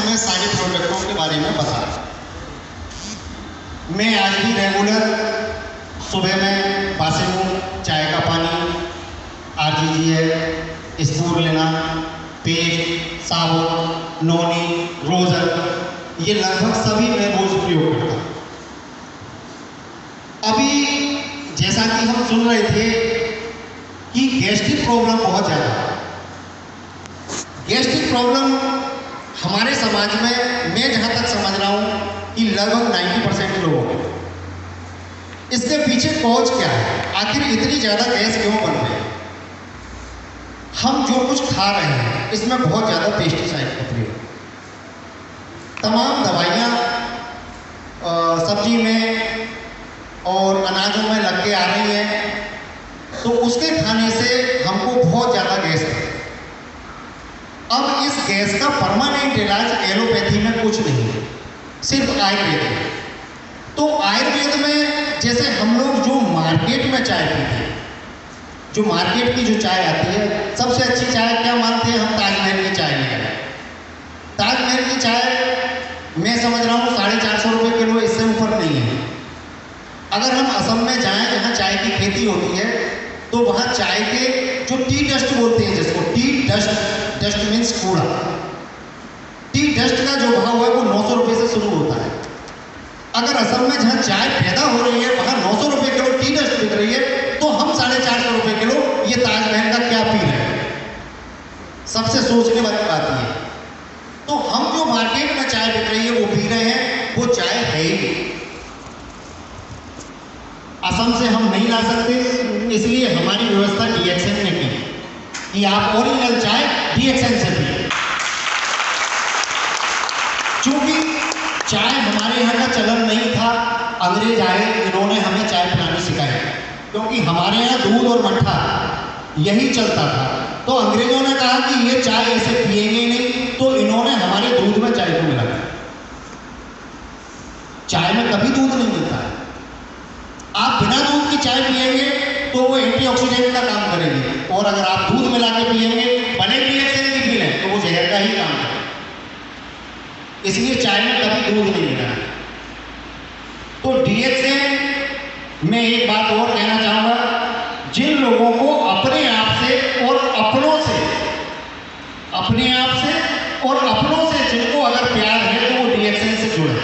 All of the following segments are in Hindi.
मैं सारे प्रोडक्टों के बारे में बता रहा हूँ। मैं आज भी रेगुलर सुबह में बासे मुँह चाय का पानी, RGGL, स्पूरुलिना, पेस्ट, साबुन, नोनी, रोजर, ये लगभग सभी मैं रोज प्रयोग करता हूँ। अभी जैसा कि हम सुन रहे थे कि गैस्ट्रिक प्रॉब्लम बहुत ज़्यादा है। गैस्ट्रिक प्रॉब्लम हमारे समाज में, मैं जहाँ तक समझ रहा हूँ कि लगभग 90% लोगों को। इसके पीछे कॉज क्या है? आखिर इतनी ज़्यादा गैस क्यों बन रही है? हम जो कुछ खा रहे हैं इसमें बहुत ज़्यादा पेस्टिसाइड का प्रयोग, तमाम दवाइयाँ सब्जी में और अनाजों में लग के आ रही हैं, तो उसके खाने से हमको बहुत ज़्यादा गैस है। अब इस गैस का परमानेंट इलाज एलोपैथी में कुछ नहीं है, सिर्फ आयुर्वेद है। तो आयुर्वेद में जैसे हम लोग जो मार्केट में चाय पीते हैं, जो मार्केट की जो चाय आती है, सबसे अच्छी चाय क्या मानते हैं हम? ताजमहल की चाय लेंगे। ताजमहल की चाय मैं समझ रहा हूँ 450 रुपये किलो, इससे ऊपर नहीं है। अगर हम असम में जाएं जहाँ चाय की खेती होती है, तो वहाँ चाय के जो टी डस्ट बोलते हैं, जिसको टी डस्ट, डस्ट मीन्स कूड़ा, टी डस्ट का जो भाव है वो 900 रुपये से शुरू होता है। अगर असम में जहाँ चाय पैदा हो रही है वहाँ 900 रुपये किलो टी डस्ट बिक रही है, तो हम 450 रुपये किलो ये ताजमहल का क्या पी रहे हैं? सबसे सोचने वाली बात ये। तो हम जो मार्केट में चाय बिक रही है वो पी रहे हैं, वो चाय है ही नहीं। असम से हम नहीं ला सकते, इसलिए हमारी व्यवस्था DXN ने की कि आप ओरिजिनल चाय DXN से पिए। चूंकि चाय हमारे यहाँ का चलन नहीं था, अंग्रेज आए, इन्होंने हमें चाय पिलानी सिखाई, क्योंकि हमारे यहाँ दूध और मट्ठा यही चलता था। तो अंग्रेजों ने कहा कि ये चाय ऐसे पिएंगे नहीं, तो इन्होंने हमारे दूध में चाय को मिला दिया। चाय में कभी दूध नहीं मिलता है। आप बिना दूध की चाय पिएंगे तो वो एंटीऑक्सीडेंट का काम करेगी, और अगर आप दूध मिला के पिएंगे, भले DXN की पी लें, तो वो जहर का ही काम करेगा। इसलिए चाय में कभी दूध नहीं मिला है। तो DXN में एक बात और कहना चाहूँगा, जिन लोगों को अपने आप से और अपनों से, अपने आप से और अपनों से जिनको अगर प्यार है, तो वो DXN से जुड़े।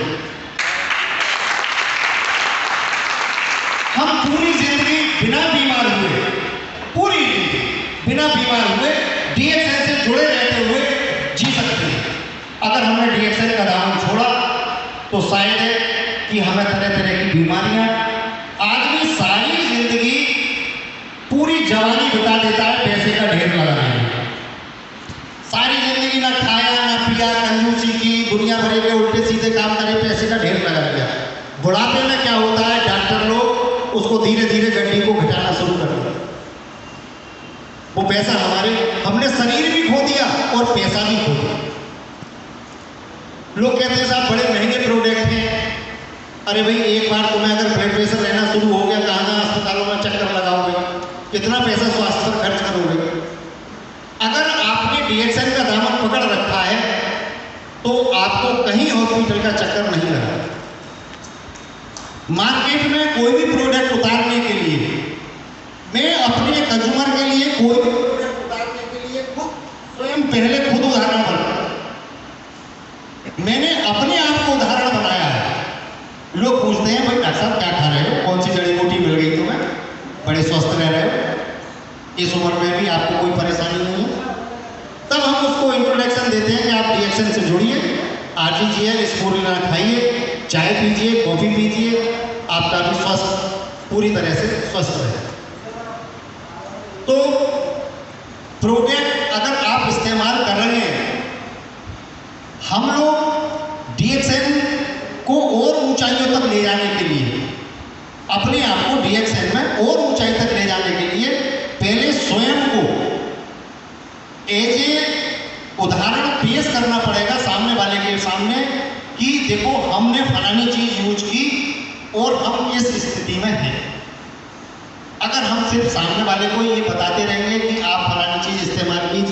हम पूरी जिंदगी बिना बीमार हुए, पूरी जिंदगी बिना बीमार हुए DXN से जुड़े रहते हुए जी सकते हैं। अगर हमने DXN का दामन छोड़ा तो शायद है कि हमें तरह तरह की बीमारियां, आदमी सारी जिंदगी, पूरी जवानी बिता देता है पैसे का ढेर लगाने में। सारी जिंदगी ना खाया ना पिया, कंजूसी की, दुनिया भर के उल्टे सीधे काम करे, पैसे का ढेर लगा दिया। बुढ़ापे में क्या होता है? डॉक्टर लोग उसको धीरे धीरे गड्डी को घटाना शुरू कर दिया। वो पैसा हमने शरीर भी खो दिया और पैसा भी खो दिया। लोग कहते हैं साहब बड़े महंगे प्रोडक्ट हैं। अरे भाई, एक बार तुम्हें अगर ब्लड प्रेशर रहना शुरू हो गया, कहाँ अस्पतालों में चक्कर लगाओगे, कितना पैसा स्वास्थ्य पर खर्च करोगे? अगर आपने DXN का दामन पकड़ रखा है तो आपको कहीं हॉस्पिटल का चक्कर नहीं लगा। मार्केट में कोई भी प्रोडक्ट उतारने के लिए, मैं अपने कंज्यूमर के लिए कोई भी प्रोडक्ट उतारने के लिए स्वयं पहले खुद उदाहरण बनाया। मैंने अपने आप को उदाहरण बनाया है। लोग पूछते हैं भाई डॉक्टर साहब क्या खा रहे हो, कौन सी जड़ी बूटी मिल गई तुम्हें, बड़े स्वस्थ रह रहे हो, इस उम्र में भी आपको कोई परेशानी नहीं है। तब हम उसको इंट्रोडक्शन देते हैं कि आप DXN से जुड़िए, RGGL, स्पूरुलिना खाइए, चाय पीजिए, कॉफ़ी पीजिए, आपका भी स्वस्थ पूरी तरह से स्वस्थ रहे। तो प्रोडक्ट अगर आप इस्तेमाल कर रहे हैं, हम लोग DXN को और ऊंचाइयों तक ले जाने के लिए, अपने आप को DXN में और ऊंचाई तक ले जाने के लिए पहले स्वयं को एज ए उदाहरण पेश करना पड़ेगा सामने वाले के सामने कि देखो हमने फलानी चीज यूज की और हम इस स्थिति में हैं। अगर हम सिर्फ सामने वाले को ये बताते रहेंगे कि आप फलानी चीज इस्तेमाल कीजिए,